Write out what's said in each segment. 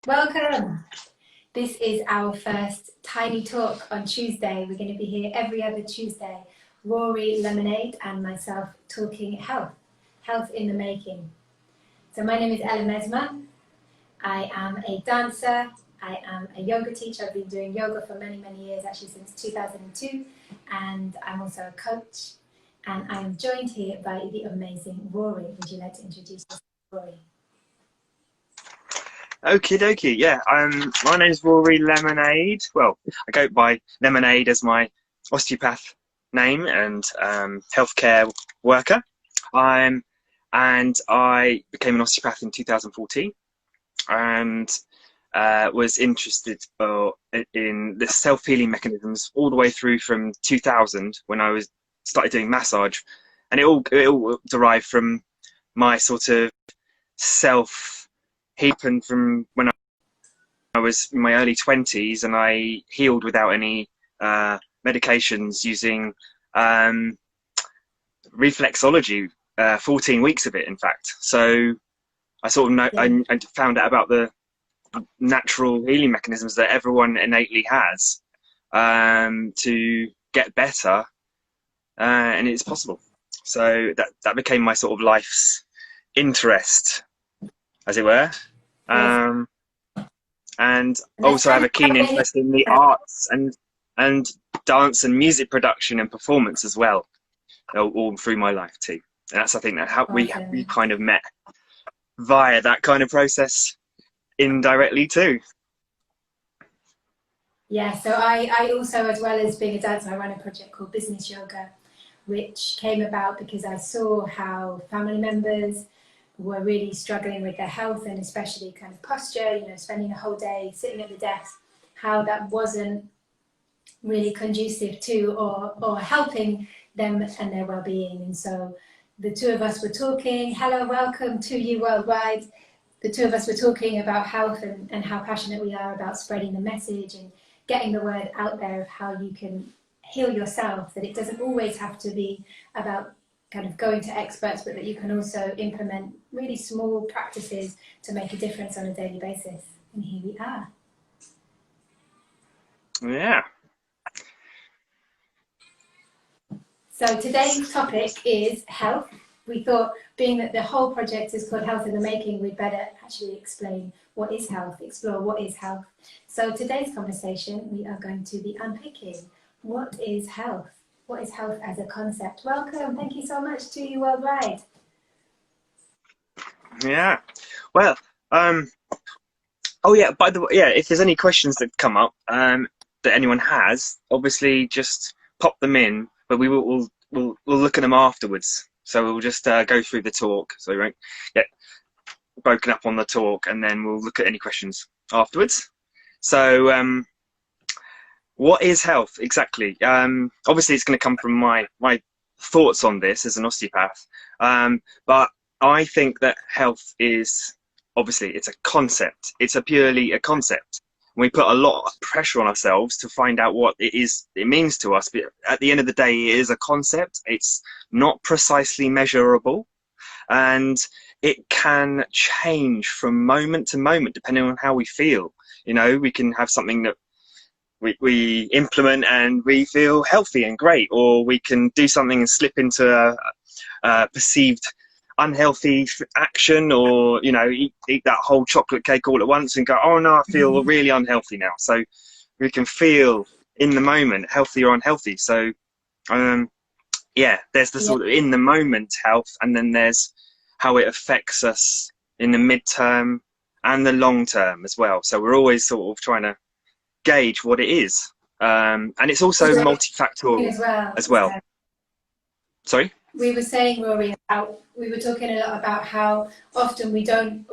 Welcome. This is our first tiny talk on Tuesday. We're going to be here every other Tuesday. Rory LemonAid and myself talking health in the making. So my name is Mesma. I am a dancer. I am a yoga teacher. I've been doing yoga for many, many years, actually since 2002. And I'm also a coach. And I'm joined here by the amazing Rory. Would you like to introduce yourself, Rory? Okie dokie, yeah. My name's Rory LemonAid. Well, I go by LemonAid as my osteopath name and healthcare worker. And I became an osteopath in 2014 and was interested in the self-healing mechanisms all the way through from 2000 when I started doing massage, and it all derived from my sort of happened from when I was in my early 20s, and I healed without any medications using reflexology, 14 weeks of it, in fact. So I sort of I found out about the natural healing mechanisms that everyone innately has to get better, and it's possible. So that became my sort of life's interest, as it were. And also have a keen interest in the arts and dance and music production and performance as well, all through my life too. And that's, I think, that how we kind of met via that kind of process indirectly too. Yeah, so I also, as well as being a dancer, I run a project called Business Yoga, which came about because I saw how family members were really struggling with their health, and especially kind of posture, spending a whole day sitting at the desk, how that wasn't really conducive to or helping them and their well-being. And so the two of us were talking, hello, welcome to you worldwide. The two of us were talking about health and how passionate we are about spreading the message and getting the word out there of how you can heal yourself, that it doesn't always have to be about kind of going to experts, but that you can also implement really small practices to make a difference on a daily basis. And here we are. Yeah. So today's topic is health. We thought, being that the whole project is called Health in the Making, we'd better actually explain what is health, explore what is health. So today's conversation, we are going to be unpicking what is health. What is health as a concept? Welcome. Thank you so much to you worldwide. Yeah. Well, oh yeah, by the way, yeah, if there's any questions that come up that anyone has, obviously just pop them in, but we'll look at them afterwards. So we'll just go through the talk, so we won't get broken up on the talk, and then we'll look at any questions afterwards. So what is health exactly? Obviously, it's going to come from my thoughts on this as an osteopath, but I think that health is, obviously, it's a concept. It's purely a concept. We put a lot of pressure on ourselves to find out what it means to us, but at the end of the day, it is a concept. It's not precisely measurable, and it can change from moment to moment depending on how we feel. We can have something that we implement and we feel healthy and great, or we can do something and slip into a perceived unhealthy action, or eat that whole chocolate cake all at once and go, oh no, I feel really unhealthy now. So we can feel in the moment healthy or unhealthy. So yeah, there's the sort of in the moment health, and then there's how it affects us in the midterm and the long term as well. So we're always sort of trying to gauge what it is, and it's also multifactorial as well. Sorry? We were saying, Rory, we were talking a lot about how often we don't,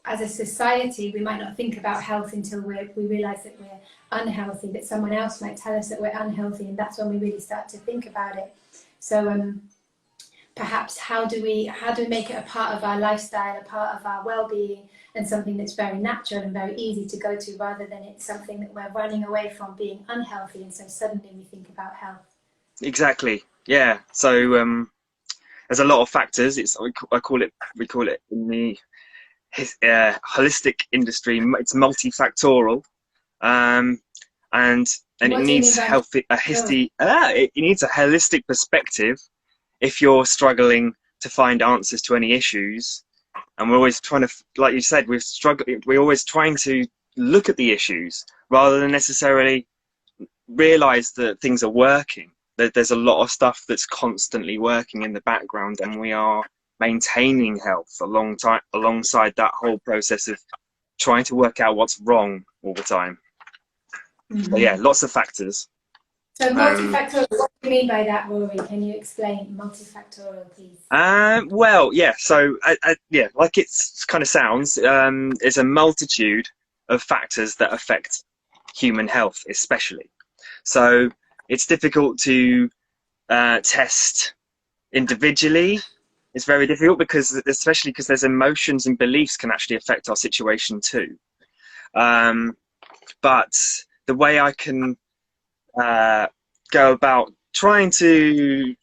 as a society, we might not think about health until we realise that we're unhealthy, that someone else might tell us that we're unhealthy, and that's when we really start to think about it. So perhaps how do we make it a part of our lifestyle, a part of our well-being, and something that's very natural and very easy to go to, rather than it's something that we're running away from being unhealthy, and so suddenly we think about health. Exactly. Yeah. So there's a lot of factors. We call it in the holistic industry. It's multifactorial, and it What do you mean needs by it needs a holistic perspective if you're struggling to find answers to any issues. And we're always trying to, like you said, we're always trying to look at the issues rather than necessarily realize that things are working. That there's a lot of stuff that's constantly working in the background, and we are maintaining health alongside that whole process of trying to work out what's wrong all the time. So yeah, lots of factors. So multifactorial, what do you mean by that, Rory? Can you explain multifactorial, please? Well, yeah. So yeah, like it kind of sounds, there's a multitude of factors that affect human health, especially. So it's difficult to test individually. It's very difficult especially because there's emotions and beliefs can actually affect our situation too. But the way I can go about trying to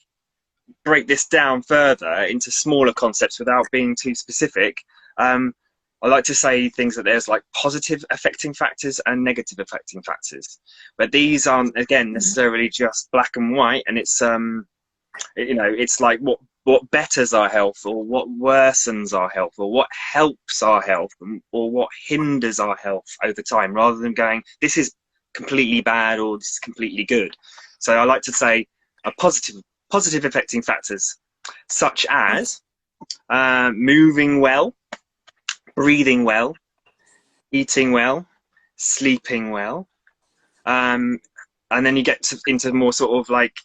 break this down further into smaller concepts without being too specific, I like to say things that there's like positive affecting factors and negative affecting factors, but these aren't again necessarily just black and white, and it's it's like what betters our health, or what worsens our health, or what helps our health, or what hinders our health over time, rather than going, this is completely bad or this is completely good. So I like to say positive affecting factors, such as moving well, breathing well, eating well, sleeping well, and then you get into more sort of like,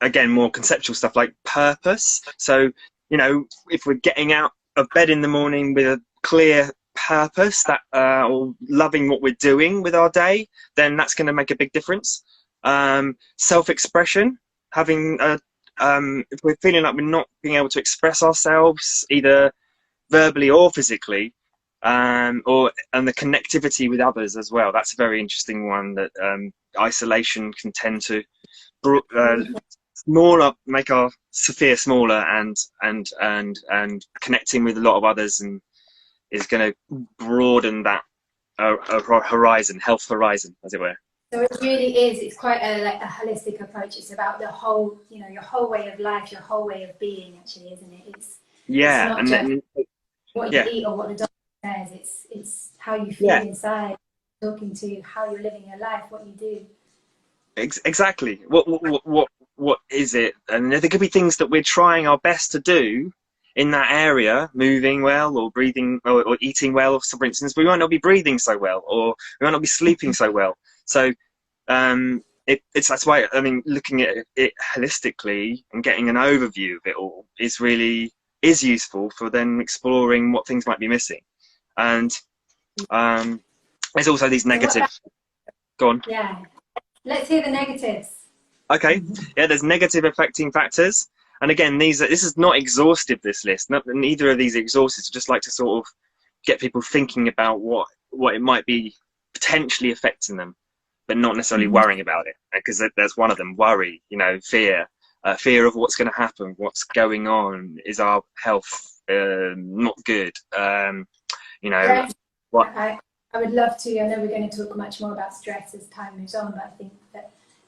again, more conceptual stuff like purpose. So, if we're getting out of bed in the morning with a clear purpose, that or loving what we're doing with our day, then that's going to make a big difference. Self-expression, having if we're feeling like we're not being able to express ourselves either verbally or physically, and the connectivity with others as well. That's a very interesting one, that isolation can tend to make our sphere smaller, and connecting with a lot of others and is going to broaden that horizon, health horizon, as it were. So it really is. It's quite a holistic approach. It's about the whole, your whole way of life, your whole way of being, actually, isn't it? It's not just what you eat or what the doctor says. It's how you feel inside, talking to how you're living your life, what you do. Exactly. What is it? And there could be things that we're trying our best to do in that area, moving well or breathing or eating well, for instance. We might not be breathing so well, or we might not be sleeping so well. So that's why, I mean, looking at it holistically and getting an overview of it all is useful for then exploring what things might be missing. And there's also these negative. Go on. Yeah. Let's hear the negatives. Okay. Yeah, there's negative affecting factors. And again, this is not exhaustive, this list. Neither of these are exhaustive. Just like to sort of get people thinking about what it might be potentially affecting them, but not necessarily worrying about it. Because there's one of them, worry, fear. Fear of what's going to happen, what's going on, is our health not good? What? I would love to. I know we're going to talk much more about stress as time moves on, but I think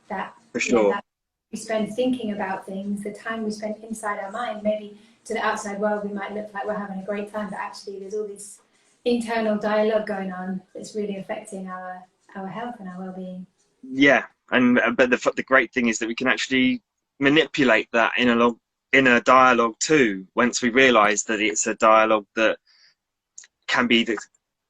that for sure. That we spend thinking about things, the time we spend inside our mind, maybe to the outside world we might look like we're having a great time, but actually there's all this internal dialogue going on that's really affecting our health and our well-being. Yeah, but the great thing is that we can actually manipulate that in a dialogue too, once we realise that it's a dialogue that can be the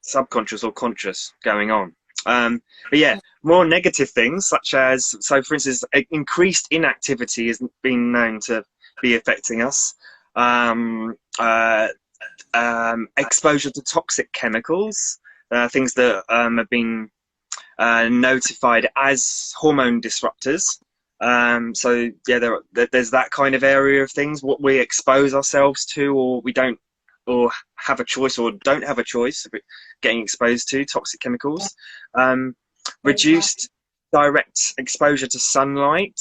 subconscious or conscious going on. But yeah, more negative things, such as, so for instance, increased inactivity has been known to be affecting us. Exposure to toxic chemicals, things that have been notified as hormone disruptors. So yeah, there's that kind of area of things, what we expose ourselves to, or we don't, or have a choice, or don't have a choice of getting exposed to toxic chemicals. Reduced direct exposure to sunlight,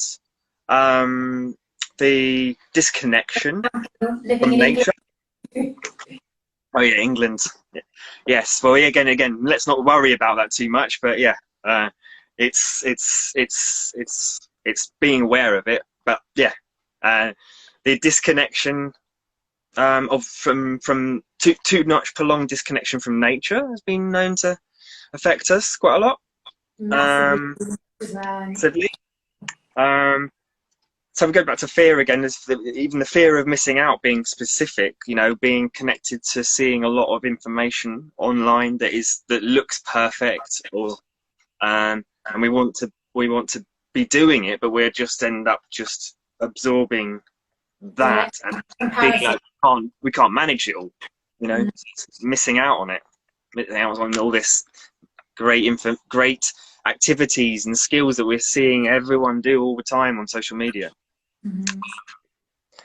the disconnection from nature. Oh yeah, England. Yes. Well, yeah, again, let's not worry about that too much. But yeah, it's being aware of it. But yeah, the disconnection of from too much prolonged disconnection from nature has been known to affect us quite a lot. Massively as well. Massively. So we go back to fear again. There's even the fear of missing out, being specific, being connected to seeing a lot of information online that looks perfect, or and we want to be doing it, but we're just end up just absorbing that and feeling like we can't manage it all, missing out on it, missing out on all this great activities and skills that we're seeing everyone do all the time on social media. Mm-hmm.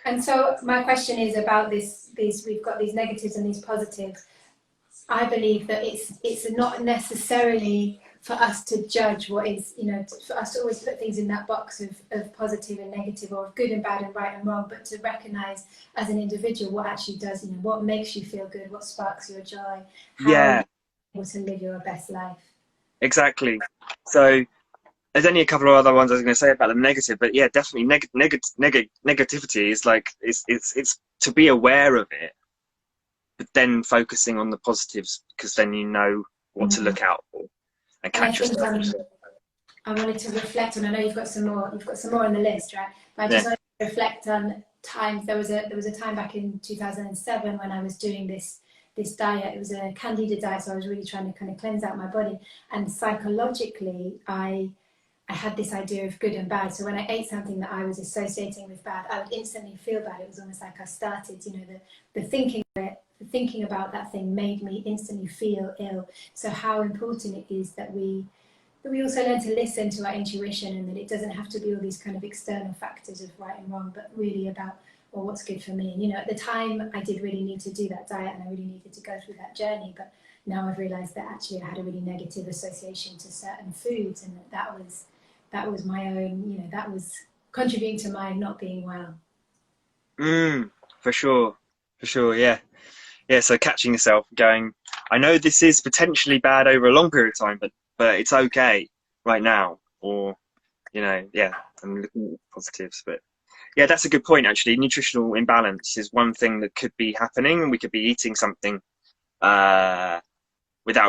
And so my question is about this. We've got these negatives and these positives. I believe that it's not necessarily for us to judge what is, for us to always put things in that box of positive and negative, or of good and bad and right and wrong, but to recognize as an individual what actually does, what makes you feel good, what sparks your joy, how you're able to live your best life. Exactly. So there's only a couple of other ones I was going to say about the negative, but yeah, definitely negativity is like it's to be aware of it, but then focusing on the positives, because then you know what to look out for and catch yourself. I wanted to reflect on. I know you've got some more. You've got some more on the list, right? But I just wanted to reflect on times. There was a time back in 2007 when I was doing this diet. It was a candida diet, so I was really trying to kind of cleanse out my body. And psychologically, I had this idea of good and bad. So when I ate something that I was associating with bad, I would instantly feel bad. It was almost like I started, the thinking of it, the thinking about that thing made me instantly feel ill. So how important it is that we also learn to listen to our intuition, and that it doesn't have to be all these kind of external factors of right and wrong, but really about, well, what's good for me. And at the time I did really need to do that diet, and I really needed to go through that journey, but now I've realized that actually I had a really negative association to certain foods, and that was my own, that was contributing to my not being well. For sure, yeah. So catching yourself going, I know this is potentially bad over a long period of time, but it's okay right now, or I'm looking at positives. But yeah, that's a good point actually. Nutritional imbalance is one thing that could be happening, and we could be eating something without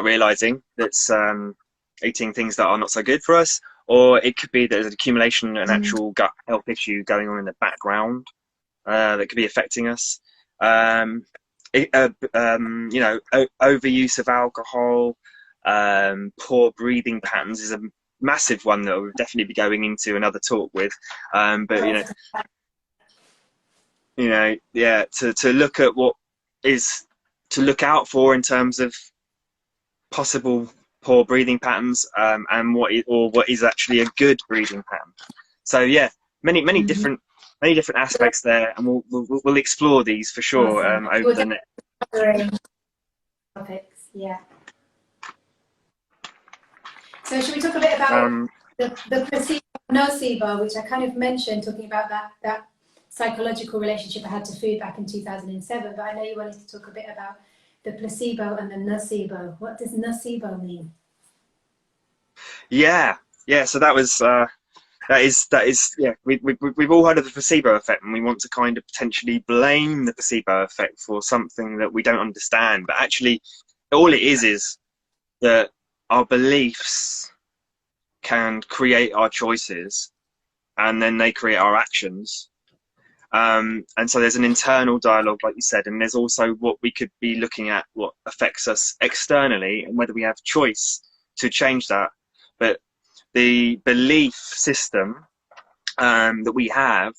realizing that's eating things that are not so good for us, or it could be that there's an accumulation, an actual gut health issue going on in the background that could be affecting us. Overuse of alcohol, poor breathing patterns is a massive one that we'll definitely be going into another talk with. To look at what is to look out for in terms of possible poor breathing patterns, and what is actually a good breathing pattern. So yeah, many different aspects there, and we'll explore these for sure over the next topics. Yeah. So should we talk a bit about the placebo nocebo, which I kind of mentioned, talking about that psychological relationship I had to food back in 2007, but I know you wanted to talk a bit about the placebo and the nocebo. What does nocebo mean? Yeah. So that was that is yeah. We've all heard of the placebo effect, and we want to kind of potentially blame the placebo effect for something that we don't understand. But actually, all it is that our beliefs can create our choices, and then they create our actions. And so there's an internal dialogue, like you said, and there's also what we could be looking at, what affects us externally, and whether we have choice to change that. But the belief system that we have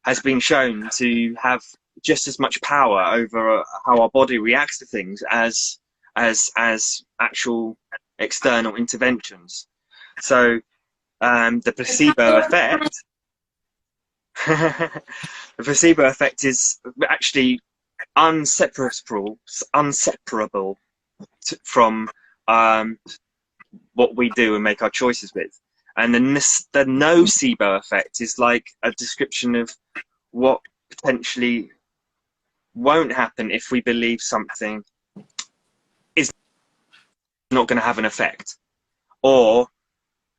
has been shown to have just as much power over how our body reacts to things as actual external interventions. So the placebo effect the placebo effect is actually inseparable from what we do and make our choices with. And the nocebo effect is like a description of what potentially won't happen if we believe something is not going to have an effect, or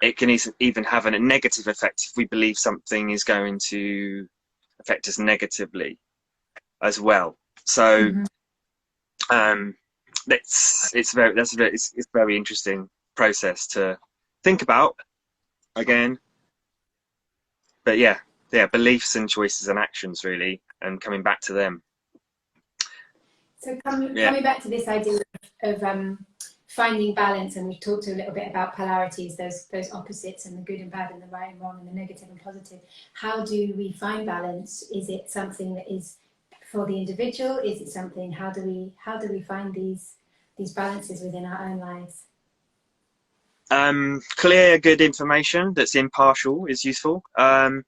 it can even have a negative effect if we believe something is going to affect us negatively as well. So it's a very interesting process to think about again. But yeah, beliefs and choices and actions really, and coming back to them. So coming back to this idea of finding balance, and we've talked a little bit about polarities, those opposites, and the good and bad, and the right and wrong, and the negative and positive. How do we find balance? Is it something that is for the individual? Is it something? How do we find these balances within our own lives? Clear, good information that's impartial is useful, and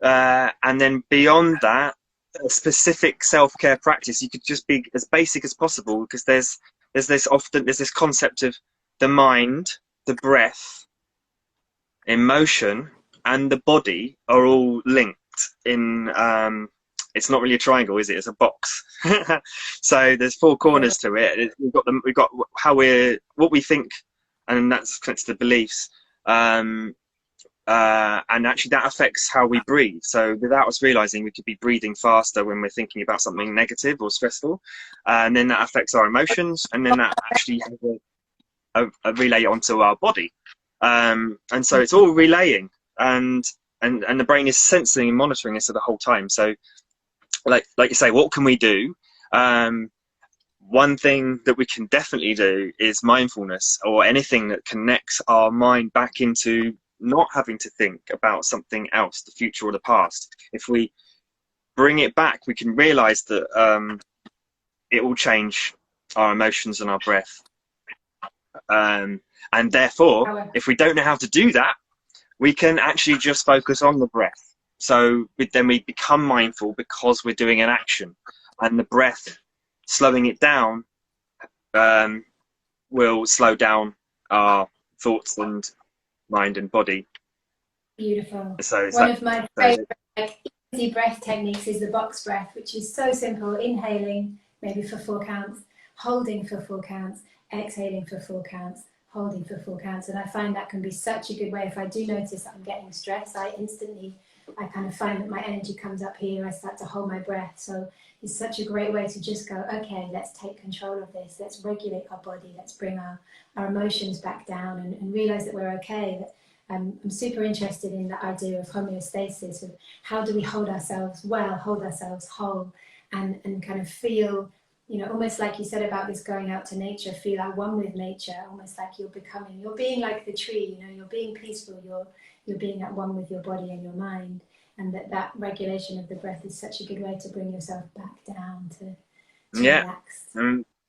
then beyond that, a specific self-care practice. You could just be as basic as possible, because there's this concept of the mind, the breath, emotion, and the body are all linked in. It's not really a triangle, is it? It's a box. So there's 4 corners to it. We've got what we think, and that's connected to beliefs. And actually that affects how we breathe. So without us realizing, we could be breathing faster when we're thinking about something negative or stressful, and then that affects our emotions, and then that actually has a relay onto our body. And so it's all relaying, and the brain is sensing and monitoring this the whole time. So like you say, what can we do? One thing that we can definitely do is mindfulness, or anything that connects our mind back into not having to think about something else, the future or the past. If we bring it back, we can realize that it will change our emotions and our breath. And therefore, if we don't know how to do that, we can actually just focus on the breath. So then we become mindful because we're doing an action, and the breath, slowing it down, will slow down our thoughts and mind and body. Beautiful. So one of my favorite easy breath techniques is the box breath, which is so simple. Inhaling maybe for 4 counts, holding for 4 counts, exhaling for 4 counts, holding for 4 counts. And I find that can be such a good way. If I do notice that I'm getting stressed, I kind of find that my energy comes up here. I start to hold my breath. So it's such a great way to just go, okay, let's take control of this. Let's regulate our body. Let's bring our emotions back down, and realize that we're okay. That I'm super interested in the idea of homeostasis, of how do we hold ourselves well, hold ourselves whole, and kind of feel, almost like you said about this going out to nature, feel at one with nature, almost like you're being like the tree, you're being peaceful, you're being at one with your body and your mind, and that regulation of the breath is such a good way to bring yourself back down to relax.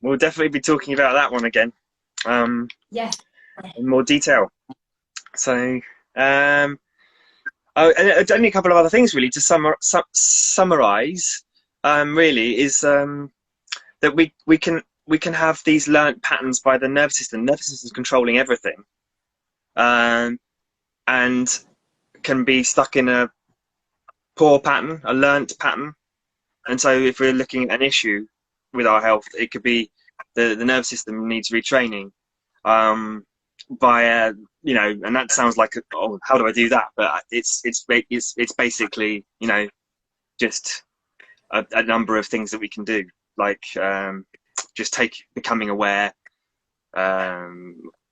We'll definitely be talking about that one again. Yes. In more detail. So, only a couple of other things really to summarize. Really is that we can have these learnt patterns by the nervous system. The nervous system is controlling everything, and can be stuck in a poor pattern, a learnt pattern. And so, if we're looking at an issue with our health, it could be the nervous system needs retraining. Via, and that sounds like, oh, how do I do that? But it's basically, just a number of things that we can do, like just becoming aware,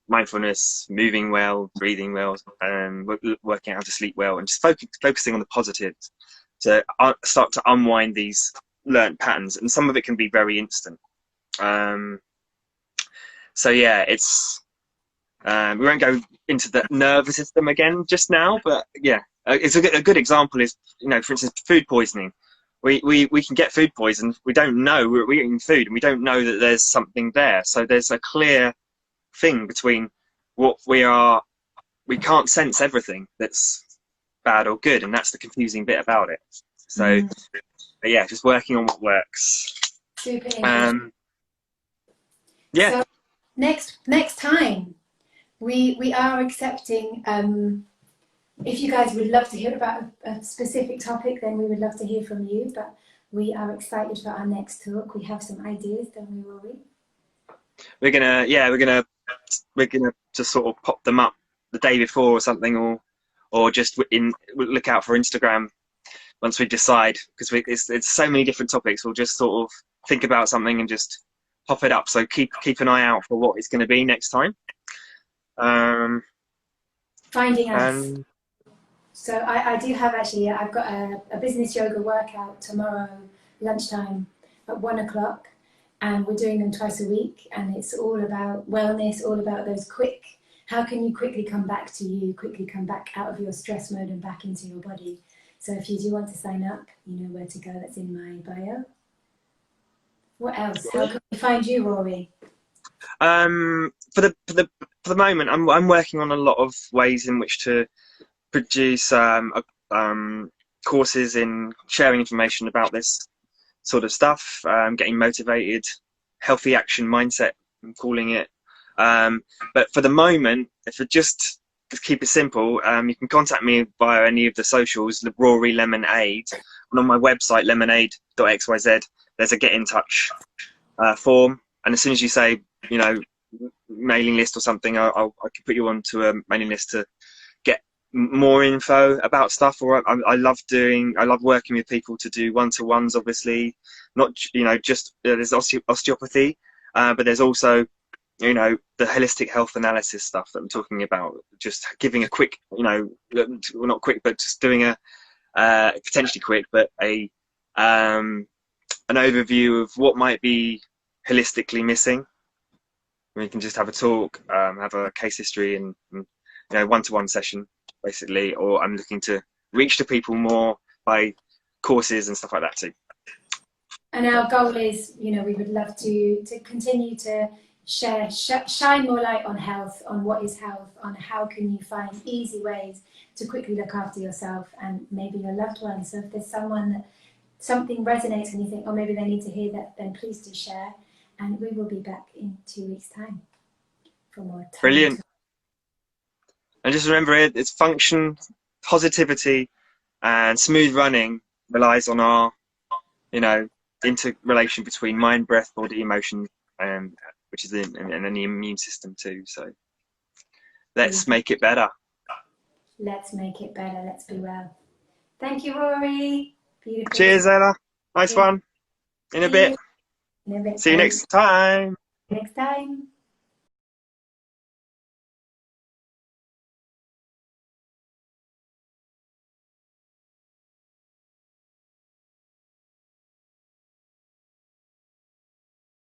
mindfulness, moving well, breathing well, working out how to sleep well, and just focusing on the positives to start to unwind these learnt patterns. And some of it can be very instant. So yeah, it's we won't go into the nervous system again just now, but yeah, it's a good example is, for instance, food poisoning. We can get food poisoned. We don't know we're eating food, and we don't know that there's something there. So there's a clear thing between what we can't sense everything that's bad or good, and that's the confusing bit about it. So but yeah, just working on what works. Super interesting. Yeah. So next time we are accepting, if you guys would love to hear about a specific topic, then we would love to hear from you. But We are excited for our next talk. We have some ideas, don't we, Rory? We're gonna just sort of pop them up the day before or something, or just we'll look out for Instagram once we decide, because it's so many different topics. We'll just sort of think about something and just pop it up. So keep an eye out for what it's going to be next time. Finding us. And So I do have actually, I've got a business yoga workout tomorrow lunchtime at 1 o'clock, and we're doing them twice a week, and it's all about wellness, all about those how can you quickly come back to you, quickly come back out of your stress mode and back into your body. So if you do want to sign up, you know where to go. That's in my bio. What else? How can we find you, Rory? for the moment, I'm working on a lot of ways in which to produce courses in sharing information about this sort of stuff, getting motivated, healthy action mindset, I'm calling it. But for the moment, if it just keep it simple, you can contact me via any of the socials, Rory LemonAid, and on my website lemonade.xyz. There's a get in touch form, and as soon as you say, you know, mailing list or something, I can put you onto a mailing list to get more info about stuff. Or I love working with people to do one-to-ones, obviously, not, you know, just there's osteopathy, but there's also, you know, the holistic health analysis stuff that I'm talking about, just giving a quick, you know, well, not quick, but just doing a potentially quick, but an overview of what might be holistically missing. We can just have a talk, have a case history, and you know, one-to-one session basically. Or I'm looking to reach to people more by courses and stuff like that too. And our goal is, you know, we would love to continue to shine more light on health, on what is health, on how can you find easy ways to quickly look after yourself and maybe your loved ones. So if there's someone that something resonates and you think, oh, maybe they need to hear that, then please do share. And we will be back in 2 weeks' time for more time. Brilliant. And just remember, it's function, positivity, and smooth running relies on our, you know, interrelation between mind, breath, body, emotion, which is in the immune system too. So let's make it better. Let's make it better. Let's be well. Thank you, Rory. Beautiful. Cheers, Ella. Nice one. In a bit. In a bit. See you next time. Next time.